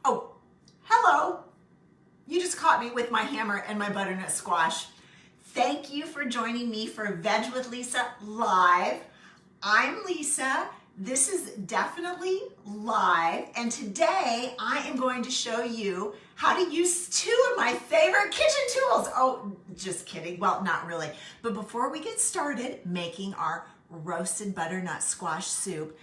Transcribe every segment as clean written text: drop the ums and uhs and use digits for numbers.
Oh, hello. You just caught me with my hammer and my butternut squash. Thank you for joining me for Veg with Lisa Live. I'm Lisa. This is definitely live, and today I am going to show you how to use two of my favorite kitchen tools. Oh, just kidding. Well, not really. But before we get started making our roasted butternut squash soup,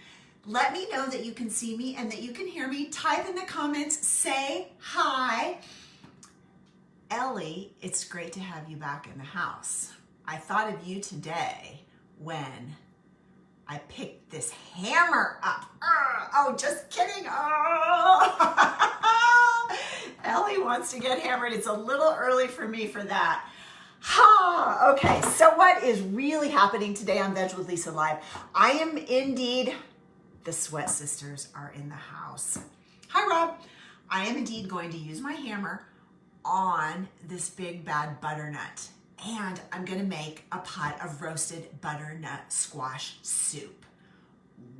let me know that you can see me and that you can hear me. Type in the comments, say hi. Ellie, it's great to have you back in the house. I thought of you today when I picked this hammer up. Oh, just kidding. Oh. Ellie wants to get hammered. It's a little early for me for that. Okay, so what is really happening today on Veg with Lisa Live? I am indeed, the Sweat Sisters are in the house. Hi, Rob. I am indeed going to use my hammer on this big bad butternut, and I'm gonna make a pot of roasted butternut squash soup.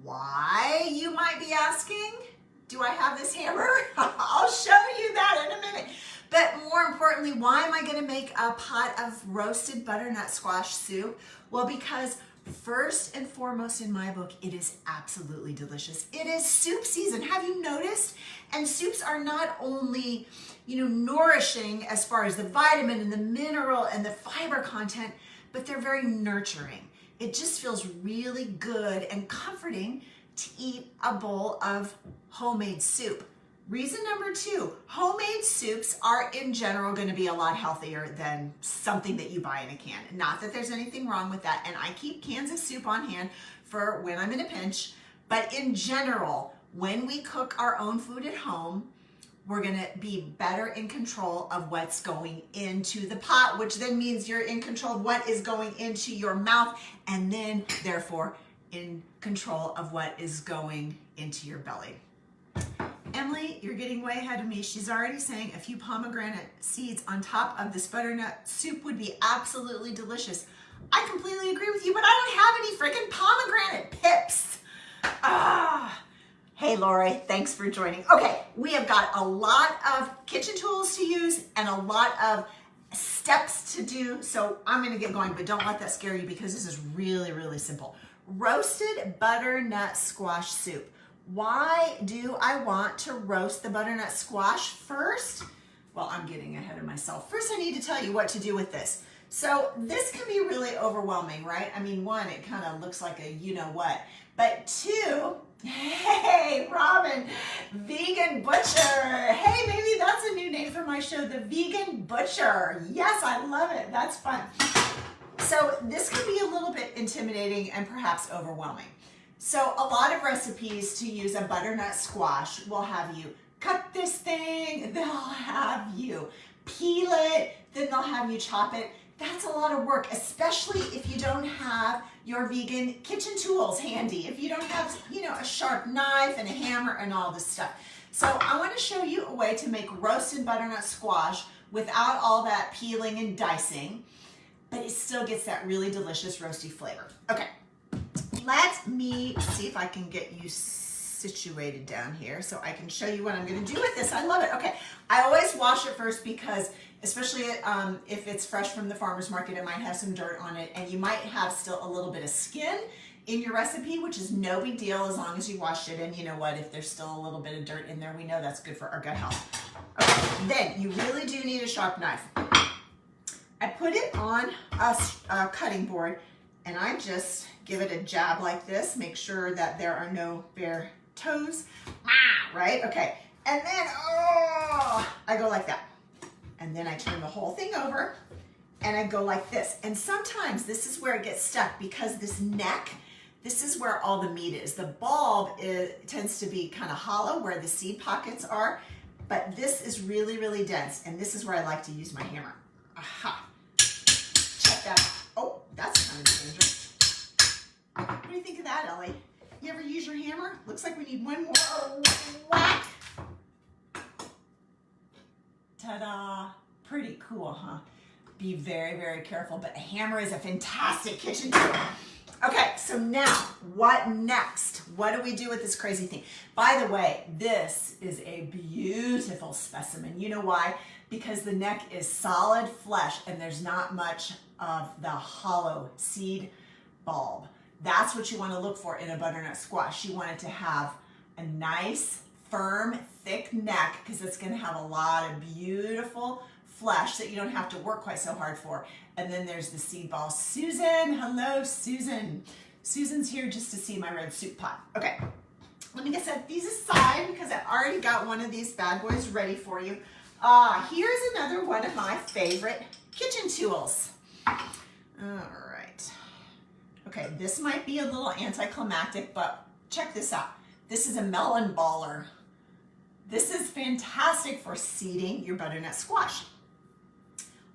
Why, you might be asking? Do I have this hammer? I'll show you that in a minute. But more importantly, why am I gonna make a pot of roasted butternut squash soup? Well, because first and foremost in my book, it is absolutely delicious. It is soup season. Have you noticed? And soups are not only, nourishing as far as the vitamin and the mineral and the fiber content, but they're very nurturing. It just feels really good and comforting to eat a bowl of homemade soup. Reason number two, homemade soups are in general going to be a lot healthier than something that you buy in a can. Not that there's anything wrong with that, and I keep cans of soup on hand for when I'm in a pinch, but in general, when we cook our own food at home, we're going to be better in control of what's going into the pot, which then means you're in control of what is going into your mouth, and then therefore in control of what is going into your belly. Emily, you're getting way ahead of me. She's already saying a few pomegranate seeds on top of this butternut soup would be absolutely delicious. I completely agree with you, but I don't have any freaking pomegranate pips. Hey, Lori, thanks for joining. Okay, we have got a lot of kitchen tools to use and a lot of steps to do, so I'm gonna get going, but don't let that scare you because this is really, really simple. Roasted butternut squash soup. Why do I want to roast the butternut squash first? Well, I'm getting ahead of myself. First, I need to tell you what to do with this. So this can be really overwhelming, right? I mean, one, it kind of looks like a you-know-what. But two, hey, Robin, Vegan Butcher. Hey, maybe that's a new name for my show, the Vegan Butcher. Yes, I love it. That's fun. So this can be a little bit intimidating and perhaps overwhelming. So a lot of recipes to use a butternut squash will have you cut this thing, they'll have you peel it, then they'll have you chop it. That's a lot of work, especially if you don't have your vegan kitchen tools handy, if you don't have, a sharp knife and a hammer and all this stuff. So I want to show you a way to make roasted butternut squash without all that peeling and dicing, but it still gets that really delicious roasty flavor. Okay. Let me see if I can get you situated down here so I can show you what I'm going to do with this. I love it. Okay, I always wash it first because, especially if it's fresh from the farmer's market, it might have some dirt on it, and you might have still a little bit of skin in your recipe, which is no big deal as long as you washed it. And you know what? If there's still a little bit of dirt in there, we know that's good for our gut health. Okay, then you really do need a sharp knife. I put it on a cutting board, and I just give it a jab like this. Make sure that there are no bare toes. Right? Okay. And then, I go like that. And then I turn the whole thing over and I go like this. And sometimes this is where it gets stuck because this neck, this is where all the meat is. The bulb tends to be kind of hollow where the seed pockets are, but this is really, really dense. And this is where I like to use my hammer. Aha. Check that. Oh, that's kind of dangerous. What do you think of that, Ellie? You ever use your hammer? Looks like we need one more whack. Ta-da. Pretty cool, huh? Be very, very careful, but a hammer is a fantastic kitchen tool. Okay, so now, what next? What do we do with this crazy thing? By the way, this is a beautiful specimen. You know why? Because the neck is solid flesh and there's not much of the hollow seed bulb. That's what you want to look for in a butternut squash. You want it to have a nice, firm, thick neck because it's going to have a lot of beautiful flesh that you don't have to work quite so hard for. And then there's the seed ball. Susan, hello, Susan. Susan's here just to see my red soup pot. Okay, let me get set these aside because I already got one of these bad boys ready for you. Here's another one of my favorite kitchen tools. All right. Okay, this might be a little anticlimactic, but check this out. This is a melon baller. This is fantastic for seeding your butternut squash.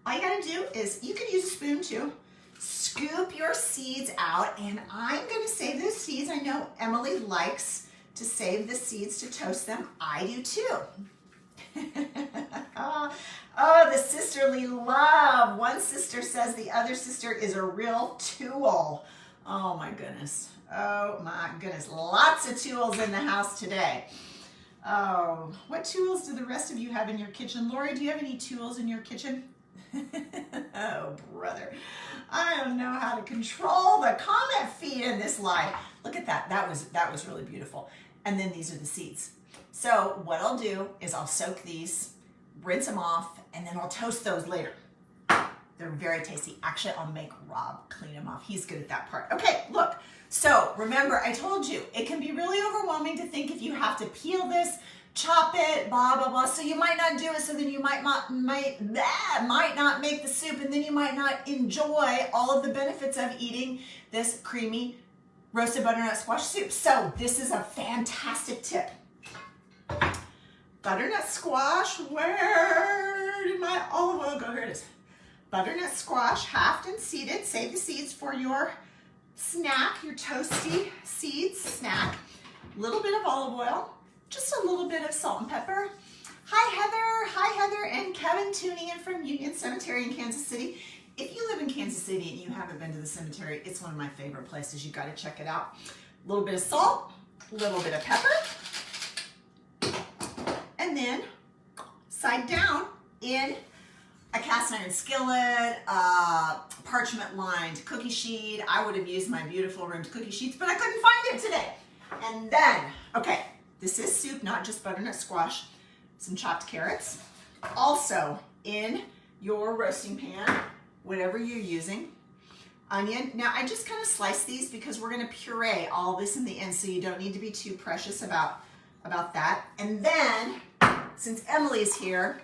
All you gotta do is, you can use a spoon too, scoop your seeds out, and I'm gonna save those seeds. I know Emily likes to save the seeds to toast them. I do too. Oh, the sisterly love. One sister says the other sister is a real tool. Oh my goodness. Oh my goodness. Lots of tools in the house today. Oh, what tools do the rest of you have in your kitchen? Lori, do you have any tools in your kitchen? Oh, brother. I don't know how to control the comment feed in this live. Look at that. That was really beautiful. And then these are the seeds. So what I'll do is I'll soak these, rinse them off, and then I'll toast those later. They're very tasty. Actually, I'll make Rob clean them off. He's good at that part. Okay, look. So remember, I told you, it can be really overwhelming to think if you have to peel this, chop it, blah, blah, blah. So you might not do it, so then you might not make the soup, and then you might not enjoy all of the benefits of eating this creamy roasted butternut squash soup. So this is a fantastic tip. Butternut squash, where did my olive oil go? Here it is. Butternut squash, halved and seeded. Save the seeds for your snack, your toasty seeds snack. A little bit of olive oil, just a little bit of salt and pepper. Hi Heather and Kevin tuning in from Union Cemetery in Kansas City. If you live in Kansas City and you haven't been to the cemetery, it's one of my favorite places. You got to check it out. A little bit of salt, a little bit of pepper, and then side down in a cast iron skillet, parchment lined cookie sheet. I would have used my beautiful rimmed cookie sheets, but I couldn't find it today. And then, okay, this is soup, not just butternut squash. Some chopped carrots. Also in your roasting pan, whatever you're using, onion. Now I just kind of slice these because we're gonna puree all this in the end, so you don't need to be too precious about that. And then, since Emily's here,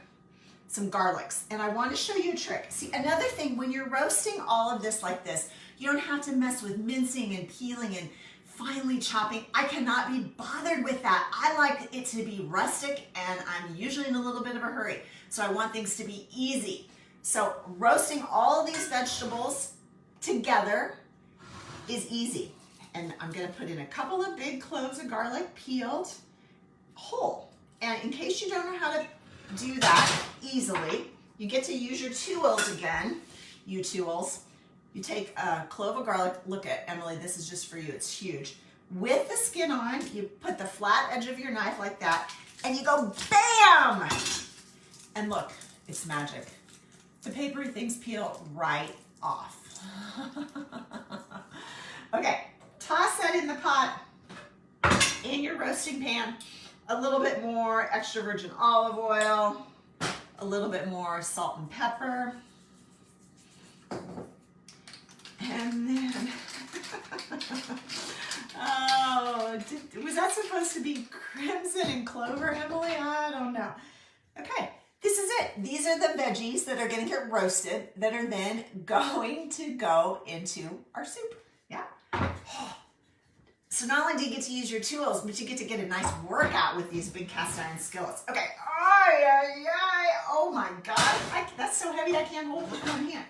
some garlics. And I want to show you a trick. See, another thing, when you're roasting all of this like this, you don't have to mess with mincing and peeling and finely chopping. I cannot be bothered with that. I like it to be rustic, and I'm usually in a little bit of a hurry. So I want things to be easy. So roasting all of these vegetables together is easy. And I'm gonna put in a couple of big cloves of garlic, peeled whole. And in case you don't know how to do that easily, you get to use your tools again, you tools. You take a clove of garlic. Look at Emily, this is just for you, it's huge. With the skin on, you put the flat edge of your knife like that, and you go BAM! And look, it's magic. The papery things peel right off. Okay, toss that in the pot, in your roasting pan. A little bit more extra virgin olive oil, a little bit more salt and pepper. And then, oh, was that supposed to be crimson and clover, Emily? I don't know. Okay, this is it. These are the veggies that are going to get roasted that are then going to go into our soup. Yeah. So not only do you get to use your tools, but you get to get a nice workout with these big cast iron skillets. Okay. Oh my God. That's so heavy I can't hold it with one hand.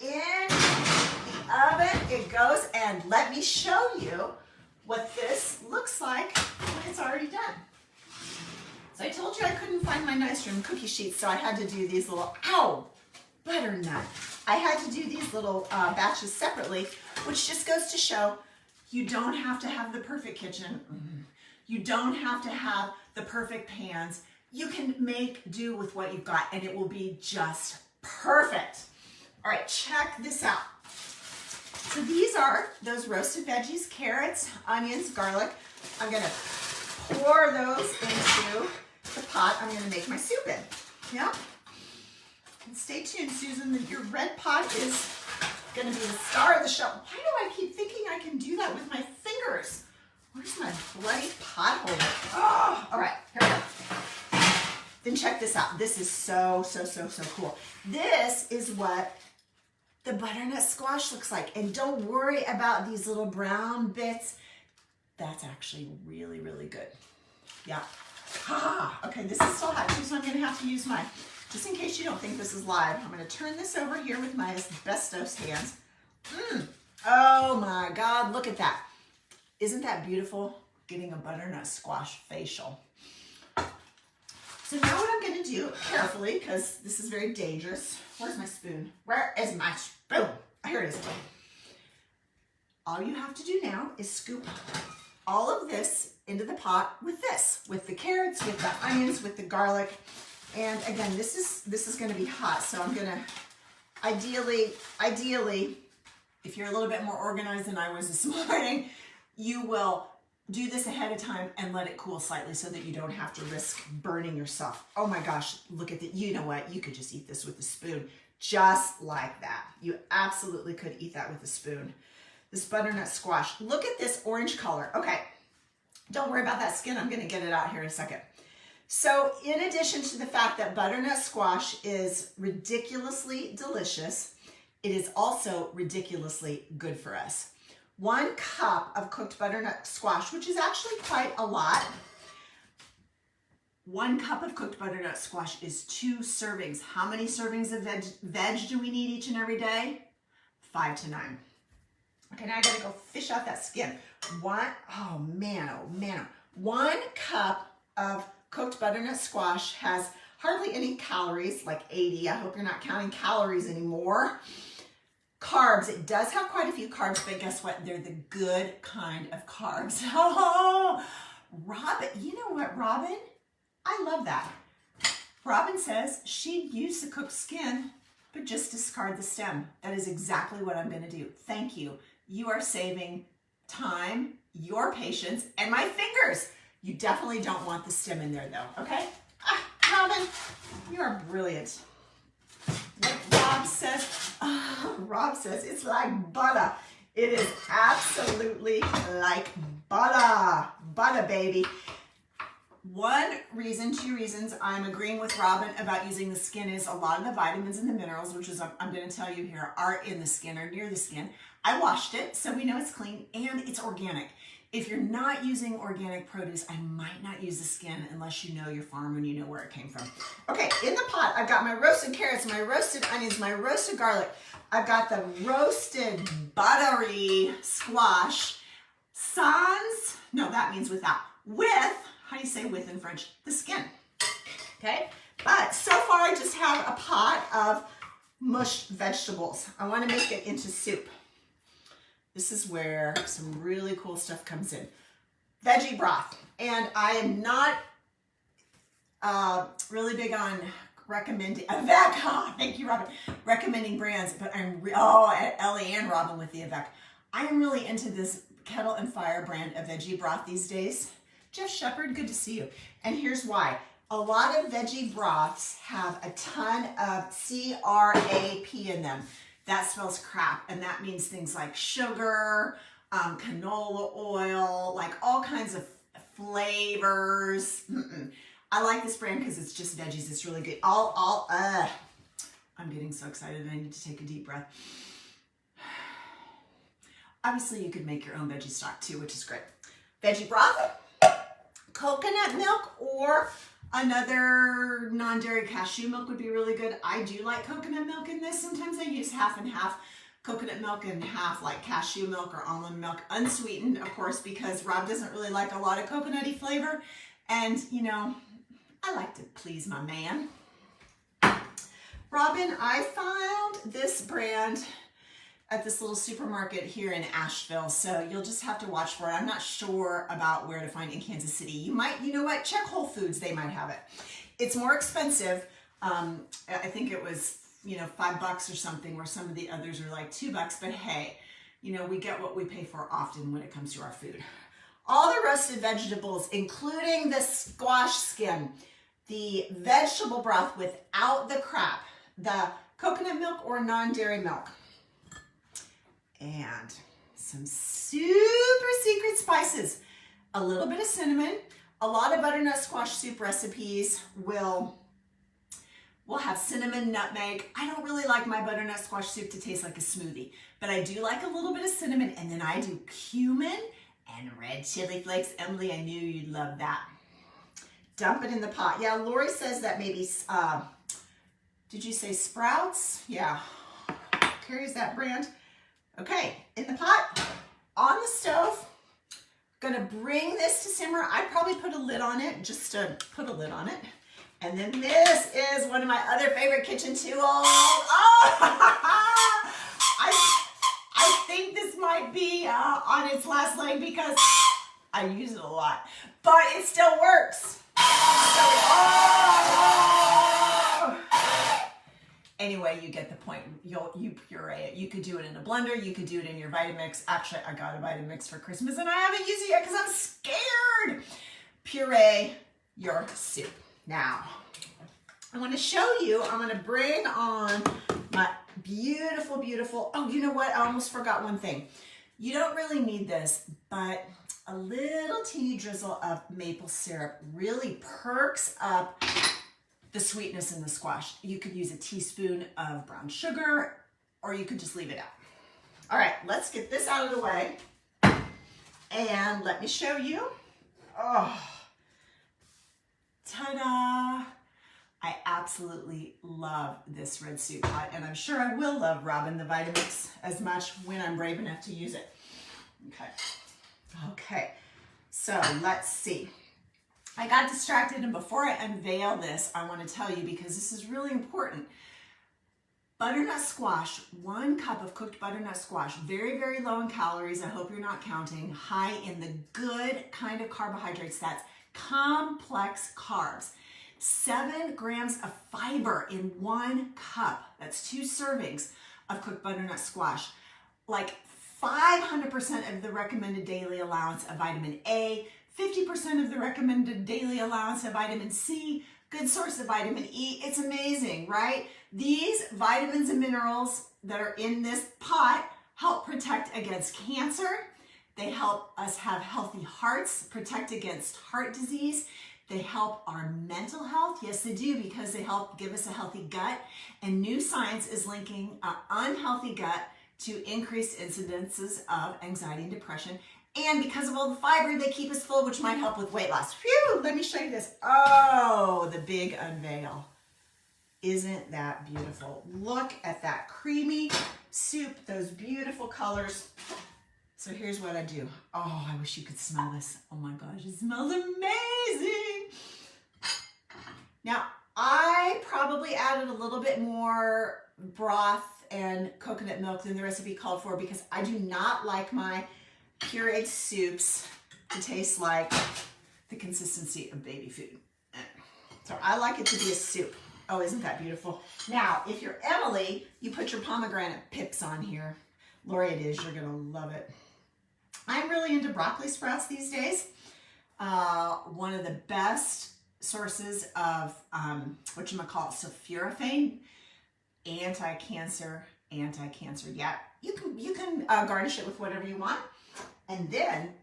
In the oven it goes, and let me show you what this looks like when it's already done. So I told you I couldn't find my nice room cookie sheets, so I had to do these little, butternut. I had to do these little batches separately, which just goes to show You don't have to have the perfect kitchen. You don't have to have the perfect pans. You can make do with what you've got and it will be just perfect. All right, check this out. So these are those roasted veggies, carrots, onions, garlic. I'm gonna pour those into the pot I'm gonna make my soup in. Yeah? And stay tuned, Susan, your red pot is gonna be the star of the show. Why do I keep thinking I can do that with my fingers? Where's my bloody pot holder? Oh, all right, here we go. Then check this out. This is so cool. This is what the butternut squash looks like. And don't worry about these little brown bits. That's actually really good. Yeah. Okay, this is still hot too, so I'm gonna have to use my, just in case you don't think this is live, I'm gonna turn this over here with my asbestos hands. Oh my God, look at that. Isn't that beautiful? Getting a butternut squash facial. So now what I'm gonna do, carefully, because this is very dangerous. Where's my spoon? Where is my spoon? Here it is. All you have to do now is scoop all of this into the pot with this, with the carrots, with the onions, with the garlic. And again, this is gonna be hot. So I'm gonna, ideally, if you're a little bit more organized than I was this morning, you will do this ahead of time and let it cool slightly so that you don't have to risk burning yourself. Oh my gosh, look at that. You know what? You could just eat this with a spoon, just like that. You absolutely could eat that with a spoon. This butternut squash. Look at this orange color. Okay, don't worry about that skin. I'm gonna get it out here in a second. So in addition to the fact that butternut squash is ridiculously delicious, it is also ridiculously good for us. 1 cup of cooked butternut squash, which is actually quite a lot. 1 cup of cooked butternut squash is 2 servings. How many servings of veg do we need each and every day? 5 to 9. Okay, now I gotta go fish out that skin. 1 cup of cooked butternut squash has hardly any calories, like 80. I hope you're not counting calories anymore. Carbs, it does have quite a few carbs, but guess what? They're the good kind of carbs. Oh, Robin, you know what, Robin? I love that. Robin says she'd use the cooked skin, but just discard the stem. That is exactly what I'm gonna do. Thank you. You are saving time, your patience, and my fingers. You definitely don't want the stem in there though, okay? Robin, you are brilliant. What Rob says, it's like butter. It is absolutely like butter. Butter, baby. 1 reason, 2 reasons I'm agreeing with Robin about using the skin is a lot of the vitamins and the minerals, which is I'm going to tell you here, are in the skin or near the skin. I washed it, so we know it's clean and it's organic. If you're not using organic produce, I might not use the skin unless you know your farm and you know where it came from. Okay, in the pot, I've got my roasted carrots, my roasted onions, my roasted garlic. I've got the roasted buttery squash. Sans, no, that means without. With, how do you say with in French? The skin, okay? But so far, I just have a pot of mushed vegetables. I wanna make it into soup. This is where some really cool stuff comes in. Veggie broth. And I am not really big on recommending, thank you, Robin, recommending brands, but Ellie and Robin with the Avec. I am really into this Kettle and Fire brand of veggie broth these days. Jeff Shepard, good to see you. And here's why. A lot of veggie broths have a ton of CRAP in them. That spells crap, and that means things like sugar, canola oil, like all kinds of flavors. I like this brand because it's just veggies. It's really good. I'm getting so excited. I need to take a deep breath. Obviously, you could make your own veggie stock too, which is great. Veggie broth, coconut milk, or another non-dairy cashew milk would be really good. I do like coconut milk in this. Sometimes I use half and half coconut milk and half like cashew milk or almond milk, unsweetened, of course, because Rob doesn't really like a lot of coconutty flavor. And, you know, I like to please my man. Robin, I found this brand at this little supermarket here in Asheville, so you'll just have to watch for it. I'm not sure about where to find it in Kansas City. You know what, check Whole Foods, they might have it. It's more expensive. I think it was, $5 or something, where some of the others are like $2, but hey, we get what we pay for often when it comes to our food. All the roasted vegetables, including the squash skin, the vegetable broth without the crap, the coconut milk or non-dairy milk, and some super secret spices, a little bit of cinnamon. A lot of butternut squash soup recipes will have cinnamon, nutmeg. I don't really like my butternut squash soup to taste like a smoothie, but I do like a little bit of cinnamon, and then I do cumin and red chili flakes. Emily, I knew you'd love that. Dump it in the pot. Yeah, Lori says that maybe, did you say Sprouts? Yeah, carries that brand. Okay, in the pot, on the stove. Gonna bring this to simmer. I'd probably put a lid on it, just to put a lid on it. And then this is one of my other favorite kitchen tools. Oh, I think this might be on its last leg because I use it a lot, but it still works. Anyway, you get the point. You puree it. You could do it in a blender. You could do it in your Vitamix. Actually, I got a Vitamix for Christmas and I haven't used it yet because I'm scared. Puree your soup. Now, I want to show you, I'm going to bring on my beautiful, beautiful, oh, you know what? I almost forgot one thing. You don't really need this, but a little teeny drizzle of maple syrup really perks up the sweetness in the squash. You could use a teaspoon of brown sugar, or you could just leave it out. All right, let's get this out of the way. And let me show you. Oh, ta-da. I absolutely love this red soup pot, and I'm sure I will love Robin the Vitamix as much when I'm brave enough to use it. Okay, so let's see. I got distracted, and before I unveil this, I want to tell you, because this is really important. Butternut squash, 1 cup of cooked butternut squash, very, very low in calories. I hope you're not counting. High in the good kind of carbohydrates. That's complex carbs. 7 grams of fiber in 1 cup. That's 2 servings of cooked butternut squash. Like 500% of the recommended daily allowance of vitamin A, 50% of the recommended daily allowance of vitamin C, good source of vitamin E. It's amazing, right? These vitamins and minerals that are in this pot help protect against cancer. They help us have healthy hearts, protect against heart disease. They help our mental health. Yes, they do, because they help give us a healthy gut. And new science is linking an unhealthy gut to increased incidences of anxiety and depression. And because of all the fiber, they keep us full, which might help with weight loss. Phew, let me show you this. Oh, the big unveil. Isn't that beautiful? Look at that creamy soup, those beautiful colors. So here's what I do. Oh, I wish you could smell this. Oh my gosh, it smells amazing. Now, I probably added a little bit more broth and coconut milk than the recipe called for, because I do not like my pureed soups to taste like the consistency of baby food. So I like it to be a soup. Oh, isn't that beautiful? Now, if you're Emily, you put your pomegranate pips on here. Lori, it is. You're going to love it. I'm really into broccoli sprouts these days. One of the best sources of sulforaphane, anti-cancer. Yeah, you can garnish it with whatever you want. And then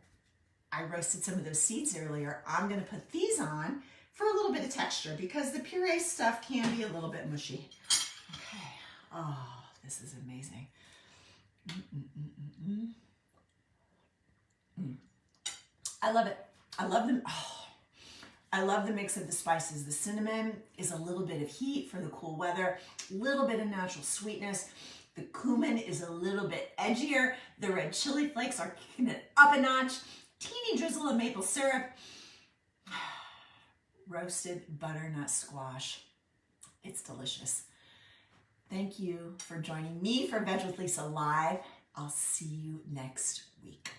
I roasted some of those seeds earlier. I'm going to put these on for a little bit of texture, because the puree stuff can be a little bit mushy. Okay. Oh, this is amazing. I love it. I love them. Oh, I love the mix of the spices. The cinnamon is a little bit of heat for the cool weather, a little bit of natural sweetness. The cumin is a little bit edgier. The red chili flakes are kicking it up a notch. Teeny drizzle of maple syrup. Roasted butternut squash. It's delicious. Thank you for joining me for Veg with Lisa Live. I'll see you next week.